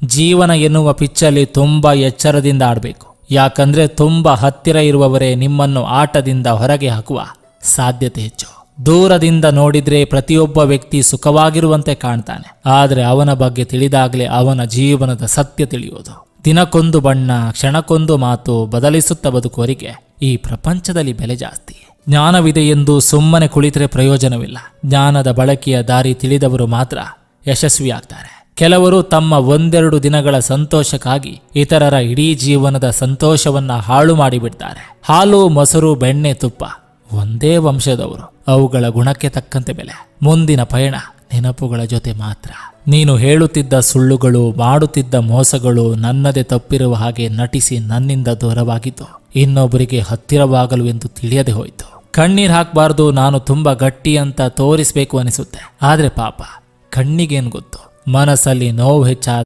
ಜೀವನ ಎನ್ನುವ ಪಿಚ್ಚಲ್ಲಿ ತುಂಬ ಎಚ್ಚರದಿಂದ ಆಡಬೇಕು. ಯಾಕಂದ್ರೆ ತುಂಬ ಹತ್ತಿರ ಇರುವವರೇ ನಿಮ್ಮನ್ನು ಆಟದಿಂದ ಹೊರಗೆ ಹಾಕುವ ಸಾಧ್ಯತೆ ಹೆಚ್ಚು. ದೂರದಿಂದ ನೋಡಿದ್ರೆ ಪ್ರತಿಯೊಬ್ಬ ವ್ಯಕ್ತಿ ಸುಖವಾಗಿರುವಂತೆ ಕಾಣ್ತಾನೆ, ಆದರೆ ಅವನ ಬಗ್ಗೆ ತಿಳಿದಾಗಲೇ ಅವನ ಜೀವನದ ಸತ್ಯ ತಿಳಿಯೋದು. ದಿನಕ್ಕೊಂದು ಬಣ್ಣ, ಕ್ಷಣಕ್ಕೊಂದು ಮಾತು ಬದಲಿಸುತ್ತ ಬದುಕುವರಿಗೆ ಈ ಪ್ರಪಂಚದಲ್ಲಿ ಬೆಲೆ ಜಾಸ್ತಿ. ಜ್ಞಾನವಿದೆ ಎಂದು ಸುಮ್ಮನೆ ಕುಳಿತರೆ ಪ್ರಯೋಜನವಿಲ್ಲ. ಜ್ಞಾನದ ಬಳಕೆಯ ದಾರಿ ತಿಳಿದವರು ಮಾತ್ರ ಯಶಸ್ವಿಯಾಗ್ತಾರೆ. ಕೆಲವರು ತಮ್ಮ ಒಂದೆರಡು ದಿನಗಳ ಸಂತೋಷಕ್ಕಾಗಿ ಇತರರ ಇಡೀ ಜೀವನದ ಸಂತೋಷವನ್ನ ಹಾಳು ಮಾಡಿಬಿಡ್ತಾರೆ. ಹಾಲು, ಮೊಸರು, ಬೆಣ್ಣೆ, ತುಪ್ಪ ಒಂದೇ ವಂಶದವರು, ಅವುಗಳ ಗುಣಕ್ಕೆ ತಕ್ಕಂತೆ ಬೆಲೆ. ಮುಂದಿನ ಪಯಣ ನೆನಪುಗಳ ಜೊತೆ ಮಾತ್ರ. ನೀನು ಹೇಳುತ್ತಿದ್ದ ಸುಳ್ಳುಗಳು, ಮಾಡುತ್ತಿದ್ದ ಮೋಸಗಳು ನನ್ನದೇ ತಪ್ಪಿರುವ ಹಾಗೆ ನಟಿಸಿ ನನ್ನಿಂದ ದೂರವಾಗಿದ್ದು ಇನ್ನೊಬ್ಬರಿಗೆ ಹತ್ತಿರವಾಗಲು ಎಂದು ತಿಳಿಯದೆ ಹೋಯಿತು. ಕಣ್ಣೀರ್ ಹಾಕಬಾರ್ದು, ನಾನು ತುಂಬಾ ಗಟ್ಟಿ ಅಂತ ತೋರಿಸ್ಬೇಕು ಅನಿಸುತ್ತೆ. ಆದ್ರೆ ಪಾಪ ಕಣ್ಣಿಗೇನು ಗೊತ್ತು, ಮನಸ್ಸಲ್ಲಿ ನೋವು ಹೆಚ್ಚಾದ